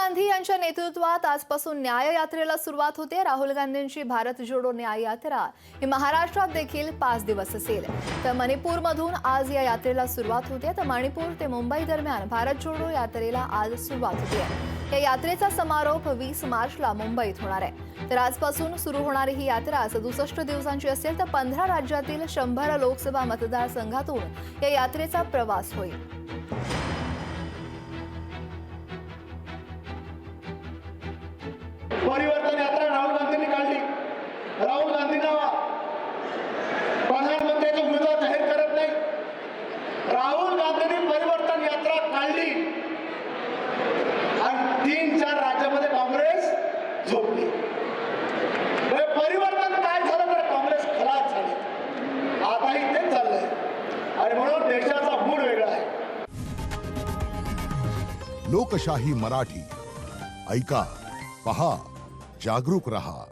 गांधी यांच्या नेतृत्वात आजपासून न्याय यात्रेला सुरुवात होते। राहुल गांधींची भारत जोडो न्याय यात्रा ही महाराष्ट्रात देखील 5 दिवस असेल। तर मणिपूरमधून आज या यात्रेला सुरुवात होते। तर मणिपूर ते मुंबई दरम्यान भारत जोडो यात्रेला आज सुरुवात होते। या यात्रेचा समारोप 20 मार्चला मुंबईत होणार आहे। तर आजपासून सुरू होणारी ही यात्रा 67 दिवसांची असेल। तर 15 राज्यातील 100 लोकसभा मतदारसंघातून या यात्रेचा प्रवास होईल। परिवर्तन यात्रा राहुल गांधींनी काढली। राहुल गांधींना प्रधानमंत्र्याचे उमेदवार जाहीर करत नाही। राहुल गांधींनी परिवर्तन यात्रा काढली आणि 3-4 राज्यामध्ये काँग्रेस झोपली। परिवर्तन काय झालं तर काँग्रेस खलास झाली। आताही तेच चाललंय आणि म्हणून देशाचा मूड वेगळा आहे। लोकशाही मराठी ऐका, पहा, जागरूक रहा।